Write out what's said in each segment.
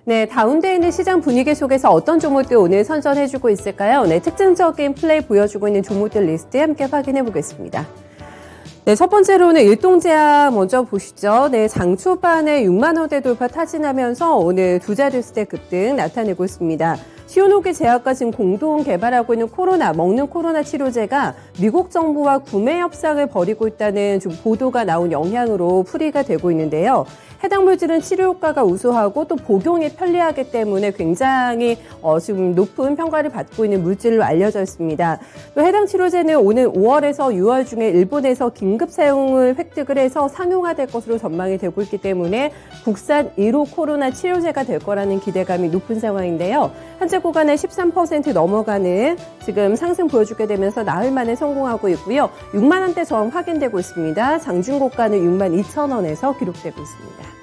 네, 다운되어 있는 시장 분위기 속에서 어떤 종목들 오늘 선전해주고 있을까요? 네, 특징적인 플레이 보여주고 있는 종목들 리스트 함께 확인해 보겠습니다. 네, 첫 번째로는 일동제약 먼저 보시죠. 네, 장 초반에 6만 원대 돌파 타진하면서 오늘 두 자릿수대 급등 나타내고 있습니다. 시오노기 제약과 지금 공동 개발하고 있는 먹는 코로나 치료제가 미국 정부와 구매 협상을 벌이고 있다는 좀 보도가 나온 영향으로 풀이가 되고 있는데요. 해당 물질은 치료 효과가 우수하고 또 복용이 편리하기 때문에 굉장히 지금 높은 평가를 받고 있는 물질로 알려져 있습니다. 또 해당 치료제는 오늘 5월에서 6월 중에 일본에서 긴급 사용을 획득을 해서 상용화될 것으로 전망이 되고 있기 때문에 국산 1호 코로나 치료제가 될 거라는 기대감이 높은 상황인데요. 현재 구간에 13% 넘어가는 지금 상승 보여주게 되면서 나흘 만에 성공하고 있고요. 6만 원대 저항 확인되고 있습니다. 장중 고가는 6만 2천 원에서 기록되고 있습니다.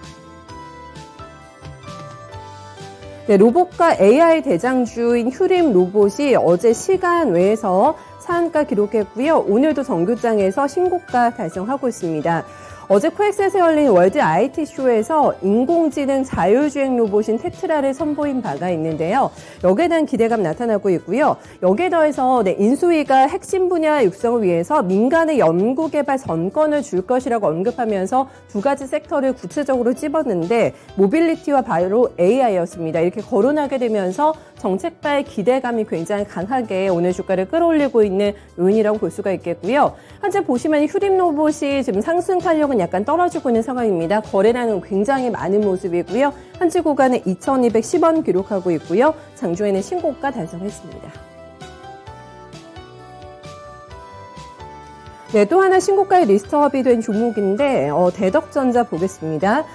네, 로봇과 AI 대장주인 휴림 로봇이 어제 시간 외에서 상한가 기록했고요. 오늘도 정규장에서 신고가 달성하고 있습니다. 어제 코엑스에서 열린 월드 IT 쇼에서 인공지능 자율주행 로봇인 테트라를 선보인 바가 있는데요. 여기에 대한 기대감 나타나고 있고요. 여기에 더해서 인수위가 핵심 분야 육성을 위해서 민간의 연구개발 전권을 줄 것이라고 언급하면서 두 가지 섹터를 구체적으로 찝었는데 모빌리티와 바로 AI였습니다. 이렇게 거론하게 되면서 정책발 기대감이 굉장히 강하게 오늘 주가를 끌어올리고 있는 요인이라고 볼 수가 있겠고요. 현재 보시면 휴림 로봇이 지금 상승 탄력은 약간 떨어지고 있는 상황입니다. 거래량은 굉장히 많은 모습이고요. 현재 구간에 2,210원 기록하고 있고요. 장중에는 신고가 달성했습니다. 네, 또 하나 신고가에 리스트업이 된 종목인데 대덕전자 보겠습니다.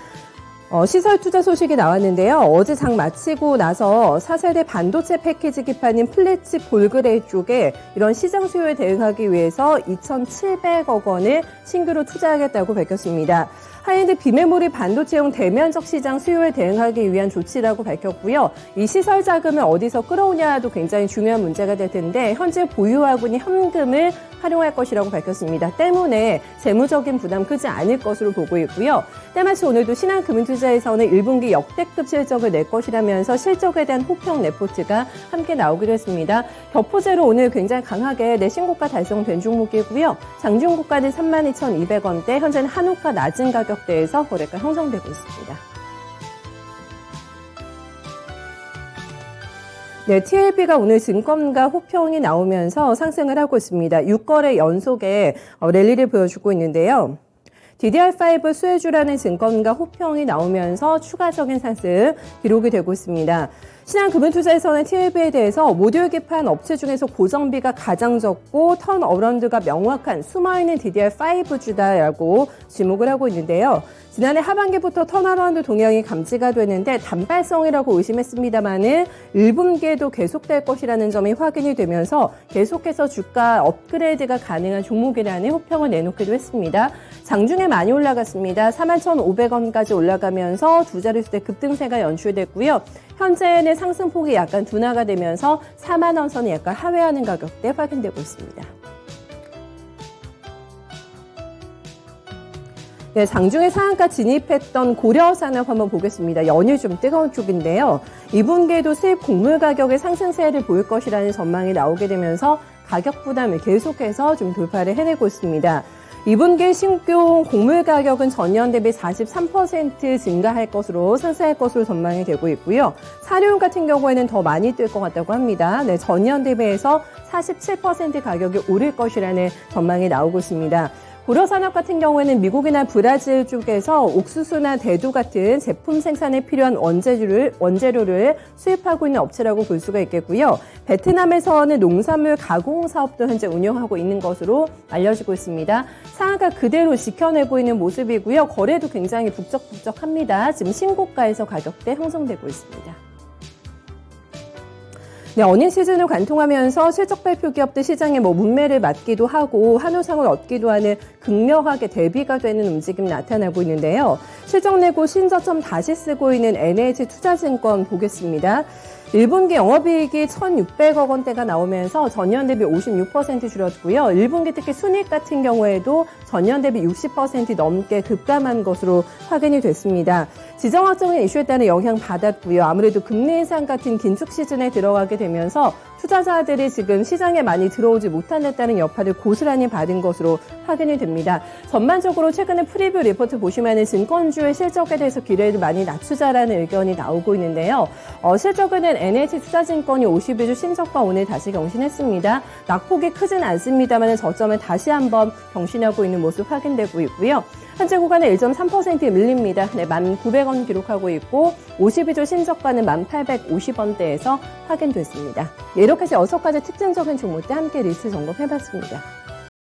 시설 투자 소식이 나왔는데요. 어제 장 마치고 나서 4세대 반도체 패키지 기판인 플래치 볼그레이 쪽에 이런 시장 수요에 대응하기 위해서 2,700억 원을 신규로 투자하겠다고 밝혔습니다. 하이엔드 비메모리 반도체용 대면적 시장 수요에 대응하기 위한 조치라고 밝혔고요. 이 시설 자금을 어디서 끌어오냐도 굉장히 중요한 문제가 될 텐데 현재 보유하고 있는 현금을 활용할 것이라고 밝혔습니다. 때문에 재무적인 부담 크지 않을 것으로 보고 있고요. 때마치 오늘도 신한금융투자에서는 1분기 역대급 실적을 낼 것이라면서 실적에 대한 호평 레포트가 함께 나오기로 했습니다. 격포제로 오늘 굉장히 강하게 신고가 달성된 종목이고요. 장중고가는 32,200원대, 현재는 한호가 낮은 가격대에서 거래가 형성되고 있습니다. 네, TLB가 오늘 증권가 호평이 나오면서 상승을 하고 있습니다. 6거래 연속에 랠리를 보여주고 있는데요. DDR5 수혜주라는 증권가 호평이 나오면서 추가적인 상승 기록이 되고 있습니다. 신한금융투자에서는 TLB에 대해서 모듈 기판 업체 중에서 고정비가 가장 적고 턴어라운드가 명확한 숨어있는 DDR5주다라고 지목을 하고 있는데요. 지난해 하반기부터 턴어라운드 동향이 감지가 되는데 단발성이라고 의심했습니다만은 1분기에도 계속될 것이라는 점이 확인이 되면서 계속해서 주가 업그레이드가 가능한 종목이라는 호평을 내놓기도 했습니다. 장중에 많이 올라갔습니다. 41,500원까지 올라가면서 두 자릿수대 급등세가 연출됐고요. 현재는 상승폭이 약간 둔화가 되면서 4만 원 선이 약간 하회하는 가격대 확인되고 있습니다. 네, 장중에 상한가 진입했던 고려산업 한번 보겠습니다. 연휴 좀 뜨거운 쪽인데요. 2분기에도 수입 곡물 가격의 상승세를 보일 것이라는 전망이 나오게 되면서 가격 부담을 계속해서 좀 돌파를 해내고 있습니다. 2분기 신규 곡물 가격은 전년 대비 43% 증가할 것으로 상승할 것으로 전망이 되고 있고요. 사료용 같은 경우에는 더 많이 뛸 것 같다고 합니다. 네, 전년 대비해서 47% 가격이 오를 것이라는 전망이 나오고 있습니다. 고려산업 같은 경우에는 미국이나 브라질 쪽에서 옥수수나 대두 같은 제품 생산에 필요한 원재료를 수입하고 있는 업체라고 볼 수가 있겠고요. 베트남에서는 농산물 가공 사업도 현재 운영하고 있는 것으로 알려지고 있습니다. 상한가 그대로 지켜내고 있는 모습이고요. 거래도 굉장히 북적북적합니다. 지금 신고가에서 가격대 형성되고 있습니다. 네, 어닝 시즌을 관통하면서 실적 발표 기업들 시장에 문매를 맞기도 하고 환호상을 얻기도 하는 극명하게 대비가 되는 움직임 나타나고 있는데요. 실적 내고 신저점 다시 쓰고 있는 NH투자증권 보겠습니다. 1분기 영업이익이 1,600억 원대가 나오면서 전년 대비 56% 줄었고요. 1분기 특히 순이익 같은 경우에도 전년 대비 60% 넘게 급감한 것으로 확인이 됐습니다. 지정학적인 이슈에 따른 영향 받았고요. 아무래도 금리 인상 같은 긴축 시즌에 들어가게 되면서 투자자들이 지금 시장에 많이 들어오지 못한다는 여파를 고스란히 받은 것으로 확인이 됩니다. 전반적으로 최근에 프리뷰 리포트 보시면 증권주의 실적에 대해서 기대를 많이 낮추자라는 의견이 나오고 있는데요. 실적은 NH투자증권이 52주 신저가 오늘 다시 경신했습니다. 낙폭이 크진 않습니다만 저점을 다시 한번 경신하고 있는 모습 확인되고 있고요. 현재 구간은 1.3% 밀립니다. 1,900원 기록하고 있고 52주 신저가는 1,850원대에서 확인됐습니다. 이렇게 해서 6가지 특징적인 종목들 함께 리스트 점검해봤습니다.